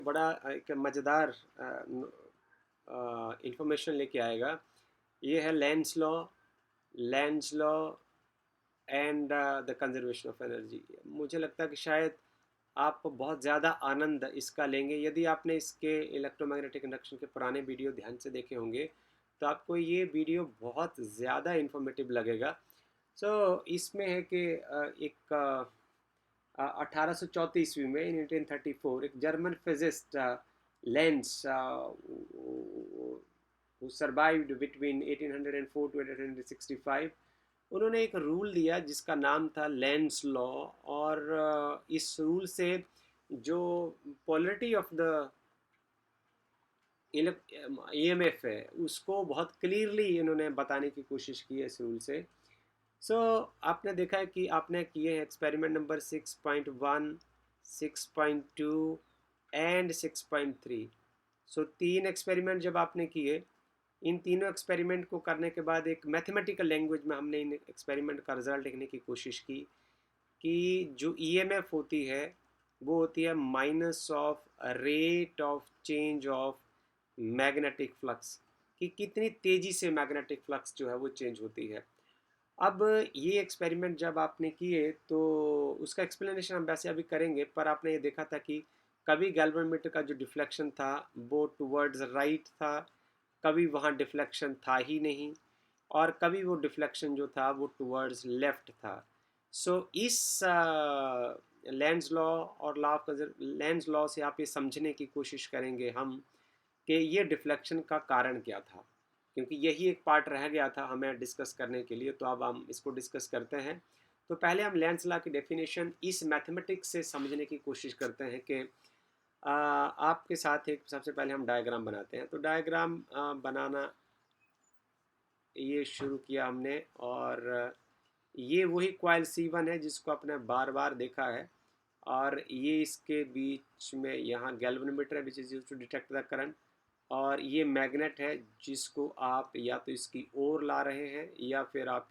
बड़ा एक मज़ेदार इंफॉर्मेशन लेके आएगा। ये है Lenz law and the conservation of energy. मुझे लगता है कि शायद आप बहुत ज़्यादा आनंद इसका लेंगे यदि आपने इसके इलेक्ट्रोमैग्नेटिक इंडक्शन के पुराने वीडियो ध्यान से देखे होंगे, तो आपको ये वीडियो बहुत ज़्यादा इंफॉर्मेटिव लगेगा। इसमें है कि एक 1834 ईस्वी में, इन 1834, एक German physicist lens who survived between 1804 to 1865, उन्होंने एक रूल दिया जिसका नाम था लेंस लॉ। और इस रूल से जो पोलरिटी ऑफ द ईएमएफ है उसको बहुत क्लियरली इन्होंने बताने की कोशिश की है इस रूल से। आपने देखा है कि आपने किए हैं एक्सपेरिमेंट नंबर 6.1, 6.2 एंड 6.3। तीन एक्सपेरिमेंट जब आपने किए, इन तीनों एक्सपेरिमेंट को करने के बाद एक मैथमेटिकल लैंग्वेज में हमने इन एक्सपेरिमेंट का रिजल्ट लिखने की कोशिश की कि जो ईएमएफ होती है वो होती है minus of rate of change of magnetic flux, कि कितनी तेज़ी से मैग्नेटिक फ्लक्स जो है वो चेंज होती है। अब ये एक्सपेरिमेंट जब आपने किए तो उसका एक्सप्लेनेशन हम वैसे अभी करेंगे, पर आपने ये देखा था कि कभी गैल्वेनोमीटर का जो डिफ्लेक्शन था वो टुवर्ड्स राइट था, कभी वहाँ डिफ्लेक्शन था ही नहीं, और कभी वो डिफ्लेक्शन जो था वो टुवर्ड्स लेफ्ट था। इस लेंस लॉ और लेंस लॉ से आप ये समझने की कोशिश करेंगे हम कि ये डिफ्लेक्शन का कारण क्या था, क्योंकि यही एक पार्ट रह गया था हमें डिस्कस करने के लिए। तो अब हम इसको डिस्कस करते हैं। तो पहले हम लेंस लॉ की डेफिनेशन इस मैथमेटिक्स से समझने की कोशिश करते हैं कि आपके साथ एक सबसे पहले हम डायग्राम बनाते हैं। तो डायग्राम बनाना ये शुरू किया हमने, और ये वही कॉइल C1 है जिसको आपने बार बार देखा है, और ये इसके बीच में यहाँ गैल्वेनोमीटर है which is used to detect the current, और ये मैग्नेट है जिसको आप या तो इसकी ओर ला रहे हैं या फिर आप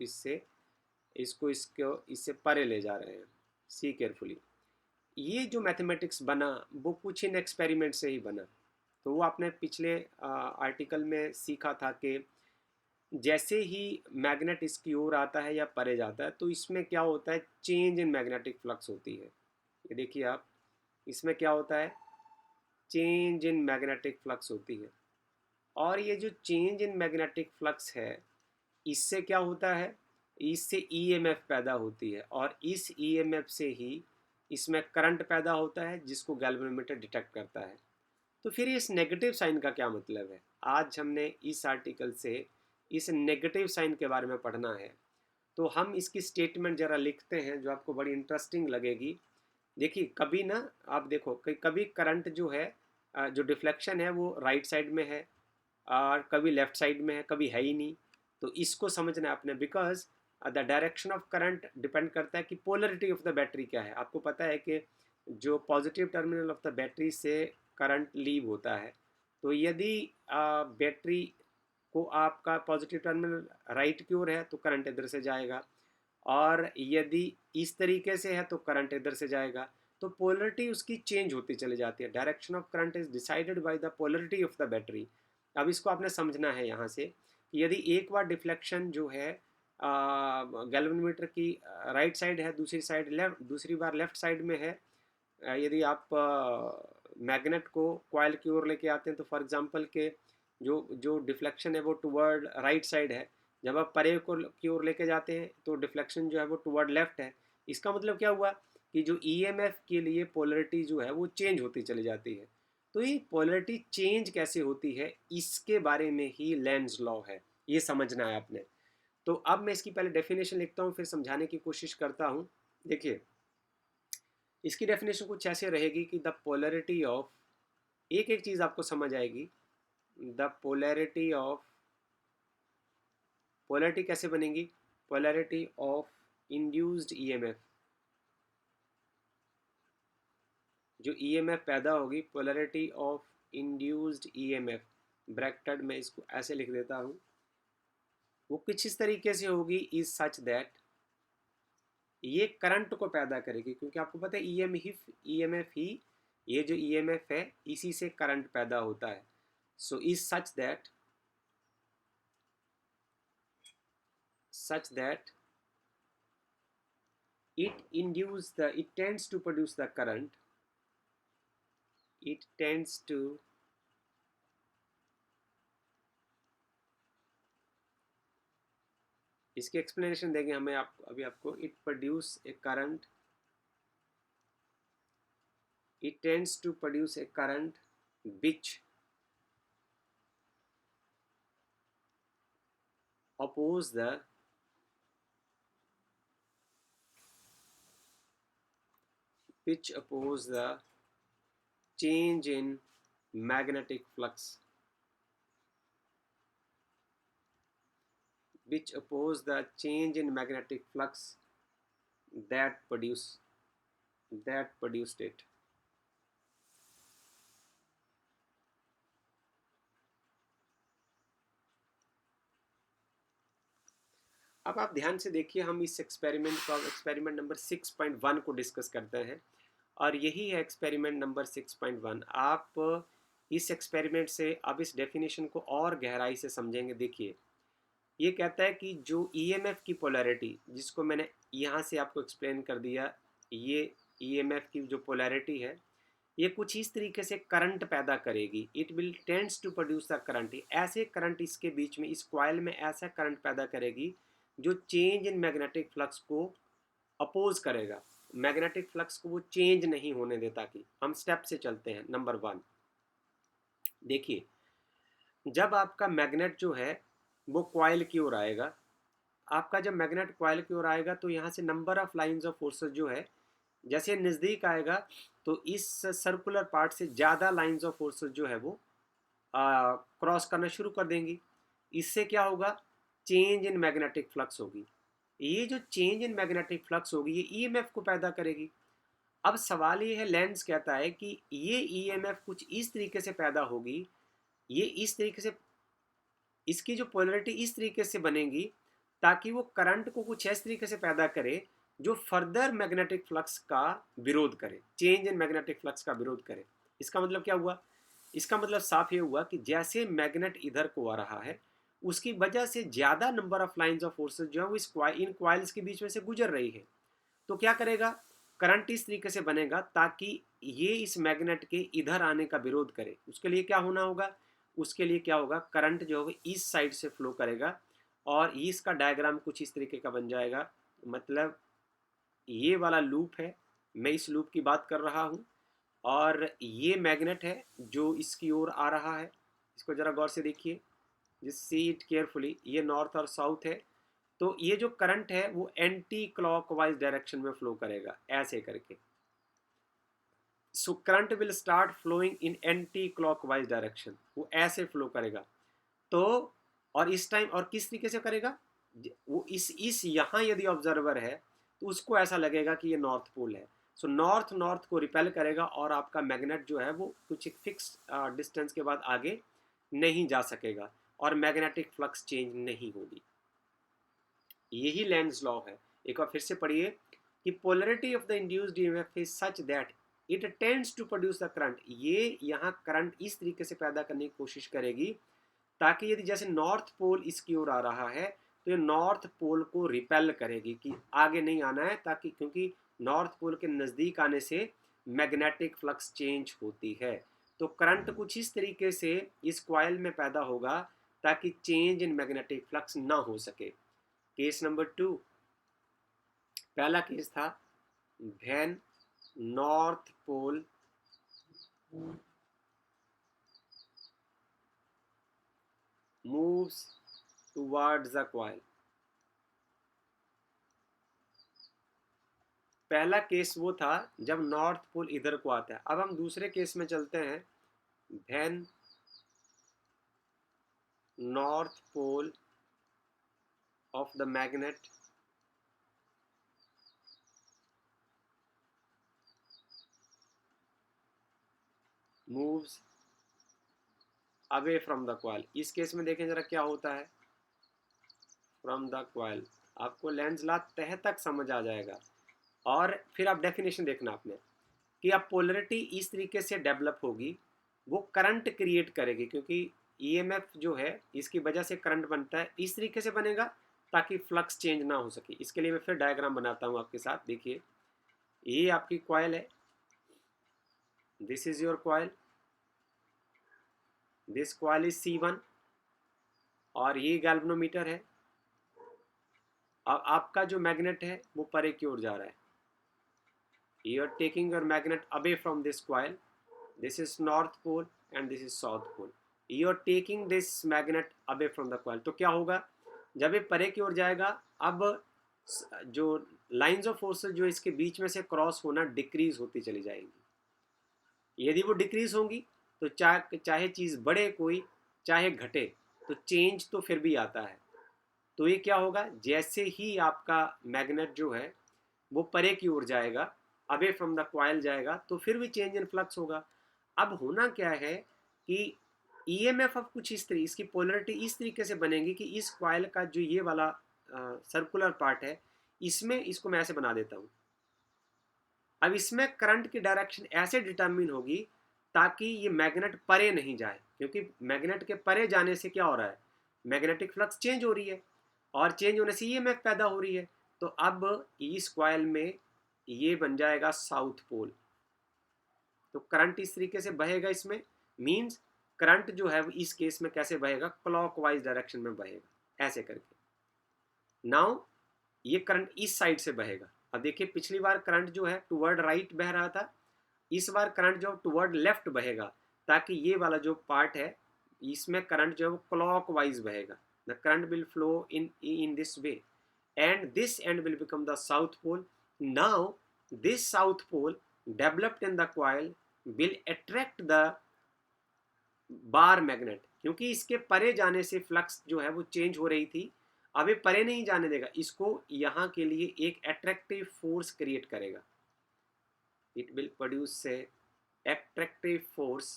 इसको इससे परे ले जा रहे हैं। See carefully. ये जो मैथमेटिक्स बना वो कुछ इन एक्सपेरिमेंट से ही बना। तो वो आपने पिछले आर्टिकल में सीखा था कि जैसे ही मैग्नेट इसकी ओर आता है या परे जाता है तो इसमें क्या होता है, चेंज इन मैग्नेटिक फ्लक्स होती है। ये देखिए आप, इसमें क्या होता है, चेंज इन मैग्नेटिक फ्लक्स होती है। और ये जो चेंज इन मैग्नेटिक फ्लक्स है, इससे क्या होता है, इससे ईएमएफ पैदा होती है, और इस ईएमएफ से ही इसमें करंट पैदा होता है जिसको गैल्वेनोमीटर डिटेक्ट करता है। तो फिर इस नेगेटिव साइन का क्या मतलब है, आज हमने इस आर्टिकल से इस नेगेटिव साइन के बारे में पढ़ना है। तो हम इसकी स्टेटमेंट ज़रा लिखते हैं जो आपको बड़ी इंटरेस्टिंग लगेगी। देखिए कभी ना, आप देखो कि कभी करंट जो है, जो डिफ्लेक्शन है वो राइट साइड में है, और कभी लेफ्ट साइड में है, कभी है ही नहीं। तो इसको समझना है आपने, because the direction of current depend करता है कि पोलरिटी ऑफ द बैटरी क्या है। आपको पता है कि जो positive terminal of the battery से करंट लीव होता है, तो यदि बैटरी को आपका पॉजिटिव टर्मिनल राइट की ओर है तो करंट इधर से जाएगा, और यदि इस तरीके से है तो करंट इधर से जाएगा। तो पोलरिटी उसकी चेंज होती चली जाती है। Direction of current is decided by the polarity of the battery. अब इसको आपने समझना है यहाँ से कि यदि एक बार डिफ्लेक्शन जो है गैल्वेनोमीटर की राइट साइड है, दूसरी साइड लेफ्ट, दूसरी बार लेफ्ट साइड में है, यदि आप मैग्नेट को कॉइल की ओर लेके आते हैं, तो फॉर एग्जांपल के जो जो डिफ्लेक्शन है वो टुवर्ड राइट साइड है, जब आप परे को की ओर लेके जाते हैं तो डिफ्लेक्शन जो है वो टुवर्ड लेफ्ट है। इसका मतलब क्या हुआ कि जो ईएमएफ के लिए पोलरिटी जो है वो चेंज होती चली जाती है। तो ये पोलरिटी चेंज कैसे होती है, इसके बारे में ही लेंज लॉ है, ये समझना है आपने। तो अब मैं इसकी पहले डेफिनेशन लिखता हूँ, फिर समझाने की कोशिश करता हूँ। देखिए इसकी डेफिनेशन कुछ ऐसे रहेगी कि द पोलरिटी ऑफ, एक एक चीज़ आपको समझ आएगी। द पोलरिटी ऑफ, पोलरिटी कैसे बनेगी, पोलरिटी ऑफ इंड्यूस्ड ईएमएफ, जो ईएमएफ पैदा होगी, polarity of induced EMF, bracketed में इसको ऐसे लिख देता हूँ, वो कुछ इस तरीके से होगी, इज सच दैट, ये करंट को पैदा करेगी, क्योंकि आपको पता है ईएमएफ ही ये जो ईएमएफ है इसी से करंट पैदा होता है. So is such that it tends to produce the current. It tends to इसकी एक्सप्लेनेशन देंगे हमें अभी आपको. It produce a current. It tends to produce a current which oppose the change in magnetic flux. Which oppose the change in magnetic flux that produced it. अब आप ध्यान से देखिए, हम इस एक्सपेरिमेंट नंबर 6.1 को डिस्कस करते हैं और यही है एक्सपेरिमेंट नंबर 6.1. आप इस एक्सपेरिमेंट से अब इस डेफिनेशन को और गहराई से समझेंगे. देखिए, ये कहता है कि जो ईएमएफ की पोलैरिटी, जिसको मैंने यहाँ से आपको एक्सप्लेन कर दिया, ये ईएमएफ की जो पोलैरिटी है ये कुछ इस तरीके से करंट पैदा करेगी. It will tends to produce the current. ऐसे करंट इसके बीच में, इस कॉइल में ऐसा करंट पैदा करेगी जो चेंज इन मैग्नेटिक फ्लक्स को अपोज करेगा. मैग्नेटिक फ्लक्स को वो चेंज नहीं होने देता. कि हम स्टेप से चलते हैं. नंबर 1 देखिए, जब आपका मैग्नेट जो है वो कॉइल की ओर आएगा, आपका जब मैग्नेट कॉइल की ओर आएगा तो यहाँ से number of lines of forces जो है, जैसे नज़दीक आएगा तो इस सर्कुलर पार्ट से ज़्यादा लाइंस ऑफ फोर्सेस जो है वो क्रॉस करना शुरू कर देंगी. इससे क्या होगा? चेंज इन मैग्नेटिक फ्लक्स होगी. ये जो चेंज इन मैग्नेटिक फ्लक्स होगी ये ईएमएफ को पैदा करेगी. अब सवाल ये है, लेंस कहता है कि ये ईएमएफ कुछ इस तरीके से पैदा होगी, ये इस तरीके से, इसकी जो पोलैरिटी इस तरीके से बनेगी ताकि वो करंट को कुछ इस तरीके से पैदा करे जो फर्दर मैग्नेटिक फ्लक्स का विरोध करे, चेंज इन मैग्नेटिक फ्लक्स का विरोध करे. इसका मतलब क्या हुआ? इसका मतलब साफ ये हुआ कि जैसे मैग्नेट इधर को आ रहा है उसकी वजह से ज़्यादा number of lines of forces जो है वो इन क्वाइल्स के बीच में से गुजर रही है. तो क्या करेगा? करंट इस तरीके से बनेगा ताकि ये इस मैग्नेट के इधर आने का विरोध करे. उसके लिए क्या होना होगा? उसके लिए क्या होगा? करंट जो होगा इस साइड से फ्लो करेगा और इसका डायग्राम कुछ इस तरीके का बन जाएगा. मतलब ये वाला लूप है, मैं इस लूप की बात कर रहा हूँ और ये मैग्नेट है जो इसकी ओर आ रहा है. इसको ज़रा गौर से देखिए, जस्ट सी इट केयरफुली. ये नॉर्थ और साउथ है. तो ये जो करंट है वो एंटी क्लॉकवाइज डायरेक्शन में फ्लो करेगा ऐसे करके. So current will start flowing in anticlockwise direction. वो ऐसे फ्लो करेगा. तो और इस टाइम और किस तरीके से करेगा? वो इस यहाँ यदि ऑब्जर्वर है तो उसको ऐसा लगेगा कि ये नॉर्थ पोल है. सो नॉर्थ को रिपेल करेगा और आपका मैग्नेट जो है वो कुछ एक फिक्स डिस्टेंस के बाद आगे नहीं जा सकेगा और मैग्नेटिक फ्लक्स चेंज नहीं होगी. यही लेंज लॉ है. एक बार फिर से पढ़िए कि polarity of the induced EMF is such that it tends to produce the current. ये यहाँ करंट इस तरीके से पैदा करने की कोशिश करेगी ताकि यदि जैसे नॉर्थ पोल इसकी ओर आ रहा है तो ये नॉर्थ पोल को रिपेल करेगी कि आगे नहीं आना है, ताकि क्योंकि नॉर्थ पोल के नज़दीक आने से मैग्नेटिक फ्लक्स चेंज होती है. तो करंट कुछ इस तरीके से इस कॉइल में पैदा होगा ताकि चेंज इन मैग्नेटिक फ्लक्स ना हो सके. केस नंबर 2, पहला केस था when north pole moves towards the coil. पहला केस वो था जब नॉर्थ पोल इधर को आता है. अब हम दूसरे केस में चलते हैं. When north pole of the magnet moves away from the coil. इस केस में देखें जरा क्या होता है. फ्रॉम द कॉइल, आपको लेंस लॉ तह तक समझ आ जाएगा और फिर आप डेफिनेशन देखना आपने. कि अब पोलरिटी इस तरीके से डेवलप होगी, वो करंट क्रिएट करेगी, क्योंकि ईएमएफ जो है इसकी वजह से करंट बनता है, इस तरीके से बनेगा ताकि फ्लक्स चेंज ना हो सके। इसके लिए मैं फिर डायग्राम बनाता हूँ आपके साथ। देखिए, ये आपकी कॉइल है, this is your coil, this coil is C1 और ये गैल्वेनोमीटर है। अब आपका जो मैग्नेट है वो परे की ओर जा रहा है। You are taking your magnet away from this coil. This is north pole and this is south pole. You are taking this magnet away from the coil. तो क्या होगा जब ये परे की ओर जाएगा, अब जो लाइंस ऑफ फोर्सेस जो इसके बीच में से क्रॉस होना डिक्रीज होती चली जाएंगी। यदि वो डिक्रीज होंगी तो चाहे चीज़ बढ़े कोई, चाहे घटे, तो चेंज तो फिर भी आता है। तो ये क्या होगा, जैसे ही आपका मैग्नेट जो है वो परे की ओर जाएगा, अवे फ्रॉम द कॉइल जाएगा, तो फिर भी चेंज इन फ्लक्स होगा। अब होना क्या है कि ईएमएफ अब कुछ इस तरीके, इसकी पोलरिटी इस तरीके से बनेगी कि इस कॉइल का जो ये वाला सर्कुलर पार्ट है, इसमें इसको मैं ऐसे बना देता हूँ। अब इसमें करंट की डायरेक्शन ऐसे डिटरमिन होगी ताकि ये मैग्नेट परे नहीं जाए, क्योंकि मैग्नेट के परे जाने से क्या हो रहा है, मैग्नेटिक फ्लक्स चेंज हो रही है और चेंज होने से ईएमएफ पैदा हो रही है। तो अब इस कॉइल में ये बन जाएगा साउथ पोल। तो करंट इस तरीके से बहेगा, इसमें मींस करंट जो है इस केस में कैसे बहेगा, क्लॉकवाइज डायरेक्शन में बहेगा, ऐसे करके। नाउ ये करंट इस साइड से बहेगा। अब देखिए, पिछली बार करंट जो है टुवर्ड राइट बह रहा था, इस बार करंट जो टुवर्ड लेफ्ट बहेगा, ताकि ये वाला जो पार्ट है इसमें करंट जो है वो क्लॉकवाइज बहेगा। The current will flow in this way and this end will become the south pole. Now this south pole developed in the coil will attract the bar magnet, क्योंकि इसके परे जाने से फ्लक्स जो है वो चेंज हो रही थी, अब ये परे नहीं जाने देगा, इसको यहाँ के लिए एक अट्रैक्टिव फोर्स क्रिएट करेगा। इट विल प्रोड्यूस से attractive force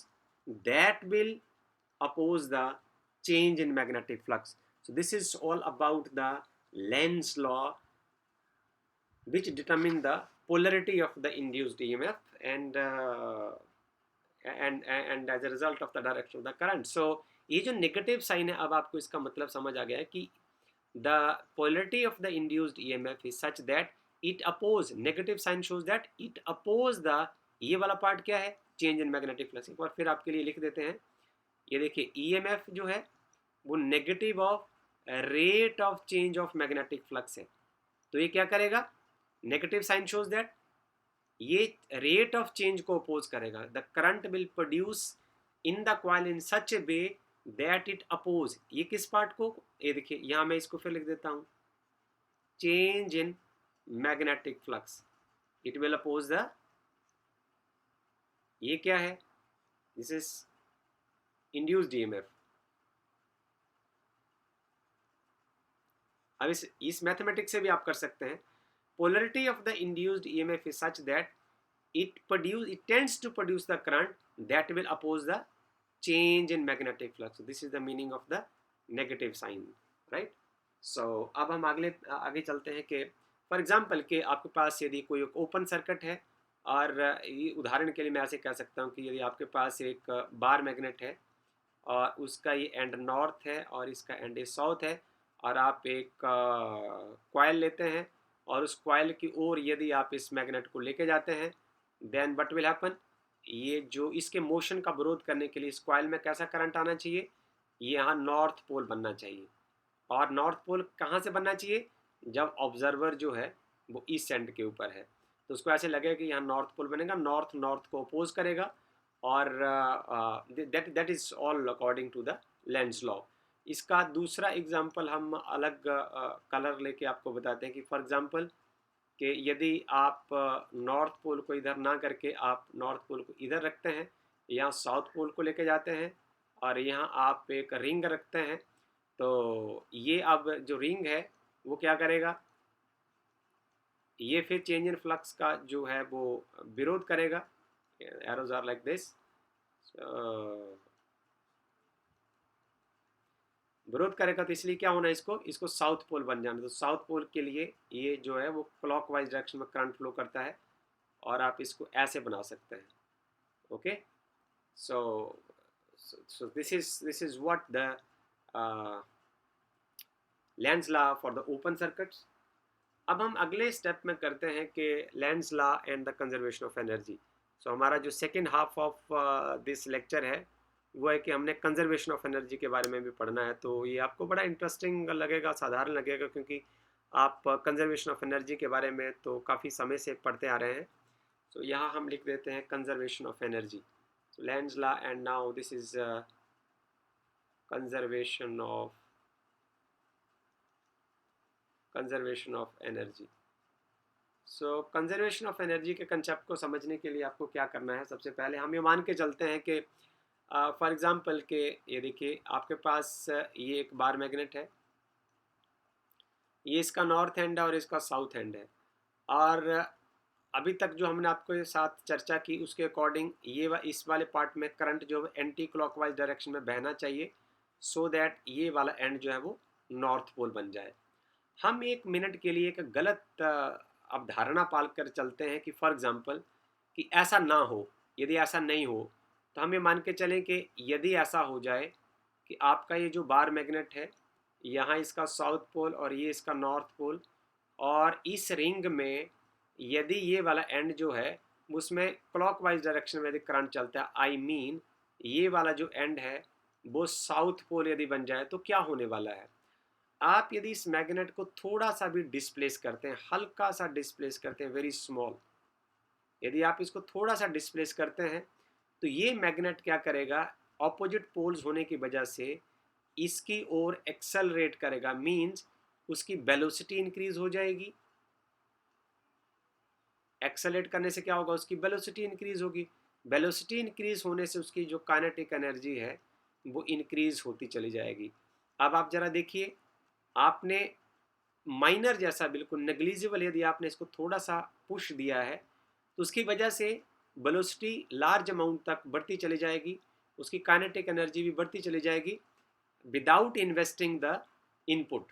that will oppose the change in magnetic flux. So this is all about the Lenz law, which determine the polarity of the induced EMF and as a result of the direction of the current. So ये जो negative sign है, अब आपको इसका मतलब समझ आ गया है कि the polarity of the induced EMF is such that it oppose, negative sign shows that it oppose the, ये वाला पार्ट क्या है, चेंज इन मैग्नेटिक फ्लक्स। एक बार फिर आपके लिए लिख देते हैं, ये देखिए EMF जो है वो negative of rate of change of magnetic flux है। तो ये क्या करेगा, नेगेटिव साइन शोज दैट ये रेट ऑफ चेंज को अपोज करेगा। The current will produce in the coil in such a way that it oppose, ये किस पार्ट को, ये देखिए यहाँ मैं इसको फिर लिख देता हूँ, change in magnetic flux, it will oppose the, ये क्या है, दिस इज इंड्यूस्ड ईएमएफ। अब इस मैथमेटिक्स से भी आप कर सकते हैं, polarity of the induced EMF is such that it tends to produce the current that will oppose the change in magnetic flux. So this is the meaning of the negative sign, right? So अब हम आगे चलते हैं कि for example कि आपके पास यदि कोई ओपन सर्किट है, और ये उदाहरण के लिए मैं ऐसे कह सकता हूँ कि यदि आपके पास एक बार मैग्नेट है और उसका ये एंड नॉर्थ है और इसका एंड साउथ है, और आप एक कॉइल लेते हैं और उस कॉइल की ओर यदि आप इस मैग्नेट को लेके जाते हैं, देन व्हाट विल हैपन, ये जो इसके मोशन का विरोध करने के लिए इस कॉइल में कैसा करंट आना चाहिए, ये यहाँ नॉर्थ पोल बनना चाहिए। और नॉर्थ पोल कहाँ से बनना चाहिए, जब ऑब्जर्वर जो है वो ईस्ट एंड के ऊपर है, तो उसको ऐसे लगेगा कि यहाँ नॉर्थ पोल बनेगा, नॉर्थ नॉर्थ को अपोज करेगा, और that is all according to the Lenz law. इसका दूसरा एग्जांपल हम अलग कलर लेके आपको बताते हैं कि फॉर एग्जांपल कि यदि आप नॉर्थ पोल को इधर ना करके आप नॉर्थ पोल को इधर रखते हैं, यहाँ साउथ पोल को लेके जाते हैं, और यहाँ आप एक रिंग रखते हैं, तो ये अब जो रिंग है वो क्या करेगा, ये फिर चेंज इन फ्लक्स का जो है वो विरोध करेगा। एरोज आर लाइक दिस, विरोध करेगा, तो इसलिए क्या होना है, इसको साउथ पोल बन जाना। तो साउथ पोल के लिए ये जो है वो क्लॉकवाइज डायरेक्शन में करंट फ्लो करता है, और आप इसको ऐसे बना सकते हैं. Okay, so this is what the uh, Lenz law for the open circuits. अब हम अगले स्टेप में करते हैं कि Lenz law and the conservation of energy. So हमारा जो second half of this lecture है वो है कि हमने कंजर्वेशन ऑफ एनर्जी के बारे में भी पढ़ना है. तो ये आपको बड़ा इंटरेस्टिंग लगेगा, साधारण लगेगा, क्योंकि आप कंजर्वेशन ऑफ एनर्जी के बारे में तो काफ़ी समय से पढ़ते आ रहे हैं. तो यहाँ हम लिख देते हैं conservation of energy. So length law and now this is conservation of energy. So conservation of energy के कंसेप्ट को समझने के लिए आपको क्या करना है, सबसे पहले हम ये मान के चलते हैं कि फॉर एग्जांपल के ये देखिए आपके पास ये एक बार मैग्नेट है, ये इसका नॉर्थ एंड है और इसका साउथ एंड है. और अभी तक जो हमने आपके साथ चर्चा की उसके अकॉर्डिंग ये इस वाले पार्ट में करंट जो है एंटी क्लॉकवाइज डायरेक्शन में बहना चाहिए, सो दैट ये वाला एंड जो है वो नॉर्थ पोल बन जाए. हम एक मिनट के लिए एक गलत अवधारणा पाल कर चलते हैं कि फॉर एग्जांपल कि ऐसा ना हो. यदि ऐसा नहीं हो तो हम ये मान के चलें कि यदि ऐसा हो जाए कि आपका ये जो बार मैग्नेट है, यहाँ इसका साउथ पोल और ये इसका नॉर्थ पोल, और इस रिंग में यदि ये वाला एंड जो है उसमें क्लॉकवाइज डायरेक्शन में यदि करंट चलता है, आई मीन ये वाला जो एंड है वो साउथ पोल यदि बन जाए, तो क्या होने वाला है. आप यदि इस मैग्नेट को थोड़ा सा भी डिस्प्लेस करते हैं, हल्का सा डिस्प्लेस करते हैं, वेरी स्मॉल, यदि आप इसको थोड़ा सा डिस्प्लेस करते हैं तो ये मैग्नेट क्या करेगा, ऑपोजिट पोल्स होने की वजह से इसकी ओर एक्सेलरेट करेगा. मींस उसकी वेलोसिटी इंक्रीज हो जाएगी. एक्सेलरेट करने से क्या होगा, उसकी वेलोसिटी इंक्रीज होगी. वेलोसिटी इंक्रीज होने से उसकी जो काइनेटिक एनर्जी है वो इंक्रीज होती चली जाएगी. अब आप जरा देखिए, आपने माइनर जैसा बिल्कुल नेग्लिजिबल यदि आपने इसको थोड़ा सा पुश दिया है तो उसकी वजह से वेलोसिटी लार्ज अमाउंट तक बढ़ती चली जाएगी, उसकी काइनेटिक एनर्जी भी बढ़ती चली जाएगी without investing the input.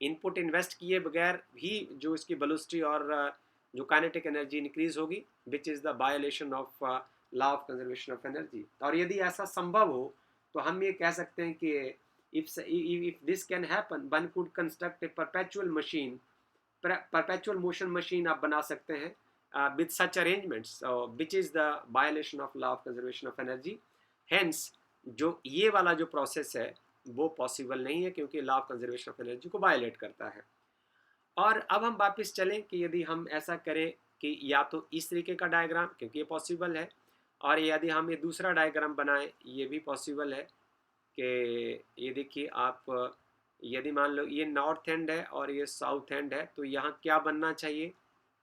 Input invest किए बगैर भी जो इसकी वेलोसिटी और जो काइनेटिक एनर्जी इंक्रीज होगी, which is the violation of law of conservation of energy. और यदि ऐसा संभव हो तो हम ये कह सकते हैं कि if this can happen, one could construct a perpetual motion machine आप बना सकते हैं with such arrangements, which is the violation of law of conservation of energy. Hence जो ये वाला जो प्रोसेस है वो पॉसिबल नहीं है, क्योंकि law of conservation of energy को वायलेट करता है. और अब हम वापस चलें कि यदि हम ऐसा करें कि या तो इस तरीके का डायग्राम, क्योंकि ये पॉसिबल है, और यदि हम ये दूसरा डायग्राम बनाएं, ये भी पॉसिबल है कि ये देखिए आप यदि मान लो ये नॉर्थ एंड है और ये साउथ एंड है, तो यहाँ क्या बनना चाहिए,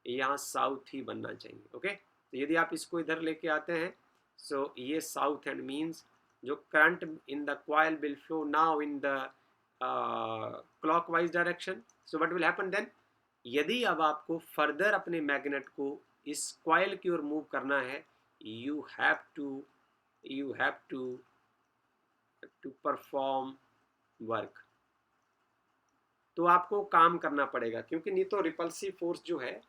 यहाँ साउथ ही बनना चाहिए. ओके, तो यदि आप इसको इधर लेके आते हैं, सो ये साउथ एंड मीन्स जो current in the coil will flow now in the clockwise direction. So what will happen then, यदि अब आपको फर्दर अपने मैग्नेट को इस कॉइल की ओर मूव करना है, you have to perform work. तो आपको काम करना पड़ेगा, क्योंकि नहीं तो रिपल्सिव फोर्स जो है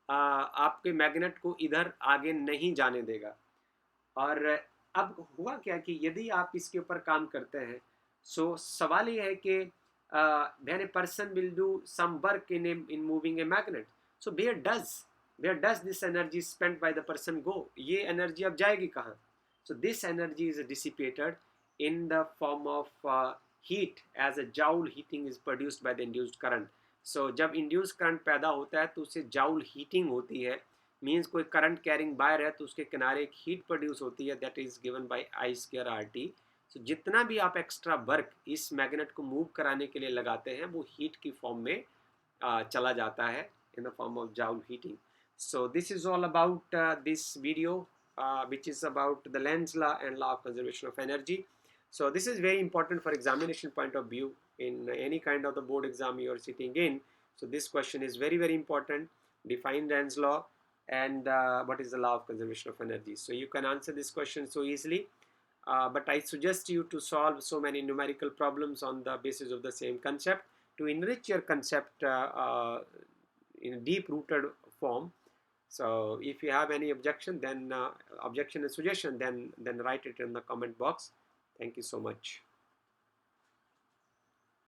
आपके मैग्नेट को इधर आगे नहीं जाने देगा. और अब हुआ क्या कि यदि आप इसके ऊपर काम करते हैं, सो सवाल ये है कि when a person will do some work in moving a magnet, so where does this energy spent by the person go, ये एनर्जी अब जाएगी कहाँ. so this energy is dissipated in the form of heat, as a joule heating is produced by the induced current. so जब induced current पैदा होता है तो उससे joule heating होती है. मीन्स कोई करंट कैरिंग वायर है तो उसके किनारे एक हीट प्रोड्यूस होती है, that is given by I square RT. सो जितना भी आप एक्स्ट्रा वर्क इस मैग्नेट को मूव कराने के लिए लगाते हैं वो हीट की फॉर्म में चला जाता है, in the form of joule heating. So this is all about this video which is about the Lenz law and law of conservation of energy. So this is very important for examination point of view in any kind of the board exam you are sitting in. So this question is very important. Define Lenz law and what is the law of conservation of energy. So you can answer this question so easily, but I suggest you to solve so many numerical problems on the basis of the same concept to enrich your concept in a deep rooted form. So if you have any objection, then objection and suggestion, then write it in the comment box. Thank you so much.